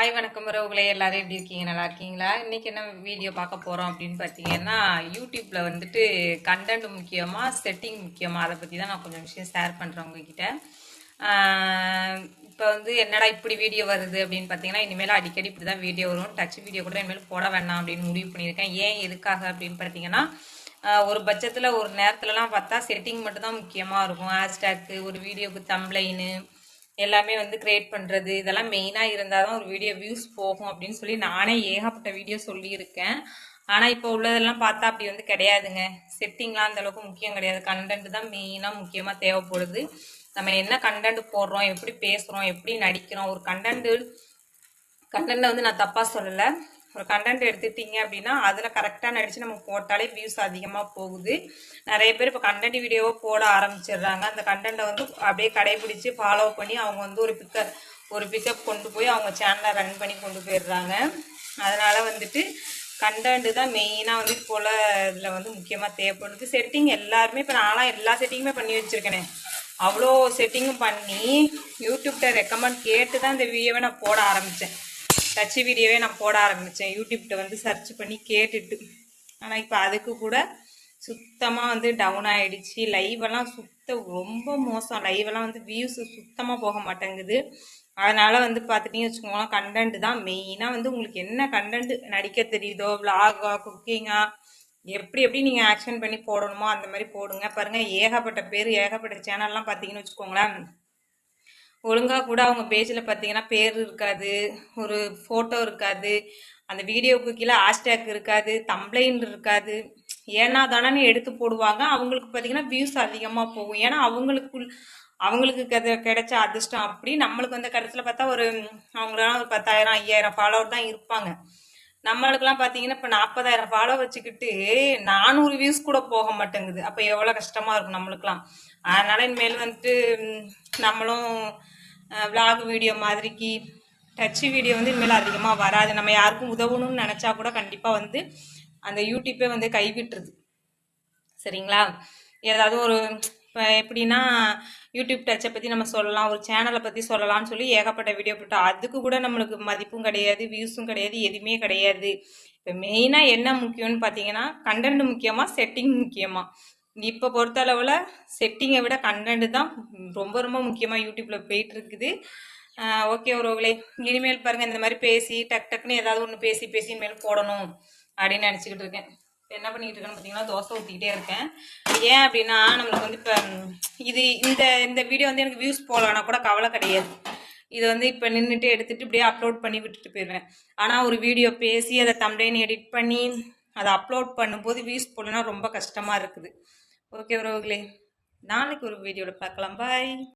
Hi வணக்கம் உறவுகளே, எல்லாரும் எப்படி இருக்கீங்க? நல்லா இருக்கீங்களா? இன்னைக்கு என்ன வீடியோ பார்க்க போறோம் அப்படின்னு பார்த்தீங்கன்னா, யூடியூப்ல வந்துட்டு கண்டென்ட் முக்கியமா, செட்டிங் முக்கியமா, அதை பத்தி தான் நான் கொஞ்சம் விஷயம் ஷேர் பண்றேன் உங்ககிட்ட. இப்போ வந்து என்னடா இப்படி வீடியோ வருது அப்படின்னு பார்த்தீங்கன்னா, இனிமேல் அடிக்கடி இப்படி தான் வீடியோ வரும். டச் வீடியோ கூட இனிமேல் போட வேண்டாம் அப்படின்னு முடிவு பண்ணியிருக்கேன். ஏன் எதுக்காக அப்படின்னு பார்த்தீங்கன்னா, ஒரு பட்சத்தில் ஒரு நேரத்துலலாம் பார்த்தா செட்டிங் மட்டும் தான் முக்கியமாக இருக்கும். ஹேஷ்டேக்கு, ஒரு வீடியோக்கு தம்ப்ளைனு எல்லாமே வந்து கிரியேட் பண்ணுறது, இதெல்லாம் மெயினாக இருந்தால் தான் ஒரு வீடியோ வியூஸ் போகும் அப்படின்னு சொல்லி நானே ஏகப்பட்ட வீடியோ சொல்லியிருக்கேன். ஆனால் இப்போ உள்ளதெல்லாம் பார்த்தா அப்படி வந்து கிடையாதுங்க. செட்டிங்லாம் அந்த அளவுக்கு முக்கியம் கிடையாது. கண்டென்ட் தான் மெயினாக முக்கியமாக தேவைப்படுது. நம்ம என்ன கண்டென்ட் போடுறோம், எப்படி பேசுகிறோம், எப்படி நடிக்கிறோம், ஒரு கண்டென்ட்டை வந்து நான் தப்பாக சொல்லலை. ஒரு கண்டென்ட் எடுத்துட்டீங்க அப்படின்னா அதில் கரெக்டாக நடித்து நம்ம போட்டாலே வியூஸ் அதிகமாக போகுது. நிறைய பேர் இப்போ கண்டென்ட் வீடியோவை போட ஆரம்பிச்சிடுறாங்க. அந்த கண்டென்ட்டை வந்து அப்படியே கடைபிடிச்சு ஃபாலோ பண்ணி அவங்க வந்து ஒரு பிக்கப் கொண்டு போய் அவங்க சேனலை ரன் பண்ணி கொண்டு போயிடுறாங்க. அதனால் வந்துட்டு கண்டென்ட் தான் மெயினாக வந்து இப்போ உள்ள இதில் வந்து முக்கியமாக தேவைப்படுது. செட்டிங் எல்லாருமே இப்போ நான்லாம் எல்லா செட்டிங்குமே பண்ணி வச்சுருக்கேனே. அவ்வளோ செட்டிங்கும் பண்ணி யூடியூப்கிட்ட ரெக்கமெண்ட் கேட்டு தான் இந்த வீடியோவை நான் போட ஆரம்பித்தேன். டச் வீடியோவே நான் போட ஆரம்பித்தேன் யூடியூப்கிட்ட வந்து சர்ச் பண்ணி கேட்டுட்டு. ஆனால் இப்போ அதுக்கு கூட சுத்தமாக வந்து டவுன் ஆகிடுச்சு. லைவெல்லாம் ரொம்ப மோசம். லைவெல்லாம் வந்து வியூஸ் சுத்தமாக போக மாட்டேங்குது. அதனால் வந்து பார்த்துட்டிங்கன்னு வச்சுக்கோங்களேன், கண்டென்ட் தான் மெயினாக வந்து உங்களுக்கு என்ன கண்டென்ட் நடிக்க தெரியுதோ, விலாகா, குக்கிங்கா, எப்படி நீங்கள் ஆக்ஷன் பண்ணி போடணுமோ அந்த மாதிரி போடுங்க. பாருங்கள், ஏகப்பட்ட சேனல்லாம் பார்த்தீங்கன்னு வச்சுக்கோங்களேன், ஒழுங்காக கூட அவங்க பேஜில் பார்த்தீங்கன்னா பேர் இருக்காது, ஒரு ஃபோட்டோ இருக்காது, அந்த வீடியோவுக்கு கீழே ஹேஷ்டேக் இருக்காது, தம்ப்ளைன் இருக்காது. ஏன்னா தானே எடுத்து போடுவாங்க. அவங்களுக்கு பார்த்தீங்கன்னா வியூஸ் அதிகமாக போகும். ஏன்னா அவங்களுக்கு கிடைச்ச அதிர்ஷ்டம் அப்படி. நம்மளுக்கு வந்து கடைசியில் பார்த்தா அவங்களாம் ஒரு 10,000 5,000 ஃபாலோவர் தான் இருப்பாங்க. நம்மளுக்கெல்லாம் பார்த்தீங்கன்னா இப்போ 40,000 ஃபாலோ வச்சுக்கிட்டு 400 வியூஸ் கூட போக மாட்டேங்குது. அப்போ எவ்வளோ கஷ்டமாக இருக்கும் நம்மளுக்கெல்லாம். அதனால் இனிமேல் வந்துட்டு நம்மளும் விலாக் வீடியோ மாதிரிக்கு டச் வீடியோ வந்து இனிமேல் அதிகமாக வராது. நம்ம யாருக்கும் உதவணும்னு நினச்சா கூட கண்டிப்பாக வந்து அந்த யூடியூப்பே வந்து கைவிட்டுருது. சரிங்களா? ஏதாவது ஒரு இப்போ எப்படின்னா யூடியூப் டச்சை பற்றி நம்ம சொல்லலாம், ஒரு சேனலை பற்றி சொல்லலாம்னு சொல்லி ஏகப்பட்ட வீடியோ போட்டோம். அதுக்கு கூட நம்மளுக்கு மதிப்பும் கிடையாது, வியூஸும் கிடையாது, எதுவுமே கிடையாது. இப்போ மெயினாக என்ன முக்கியம்னு பார்த்தீங்கன்னா, கண்டென்ட் முக்கியமாக, செட்டிங் முக்கியமாக? இப்போ பொறுத்தளவில் செட்டிங்கை விட கண்டென்ட் தான் ரொம்ப ரொம்ப முக்கியமாக யூடியூப்பில் போயிட்டு இருக்குது. ஓகே உறவுகளே, இனிமேல் பாருங்கள், இந்த மாதிரி பேசி டக்குன்னு ஏதாவது ஒன்று பேசி இனிமேல் போடணும் அப்படின்னு நினச்சிக்கிட்டு இருக்கேன். என்ன பண்ணிக்கிட்டு இருக்கேன்னு பார்த்தீங்கன்னா, தோசை ஊற்றிக்கிட்டே இருக்கேன். ஏன் அப்படின்னா, நம்மளுக்கு வந்து இப்போ இந்த வீடியோ வந்து எனக்கு வியூஸ் போகலன்னா கூட கவலை கிடையாது. இது வந்து இப்போ நின்றுட்டு எடுத்துகிட்டு இப்படியே அப்லோட் பண்ணி விட்டுட்டு போயிடுவேன். ஆனால் ஒரு வீடியோ பேசி அதை தம்ப்ளைன் எடிட் பண்ணி அதை அப்லோட் பண்ணும்போது வியூஸ் போடலன்னா ரொம்ப கஷ்டமாக இருக்குது. ஓகே உறவுகளே, நாளைக்கு ஒரு வீடியோவில் பார்க்கலாம். பாய்.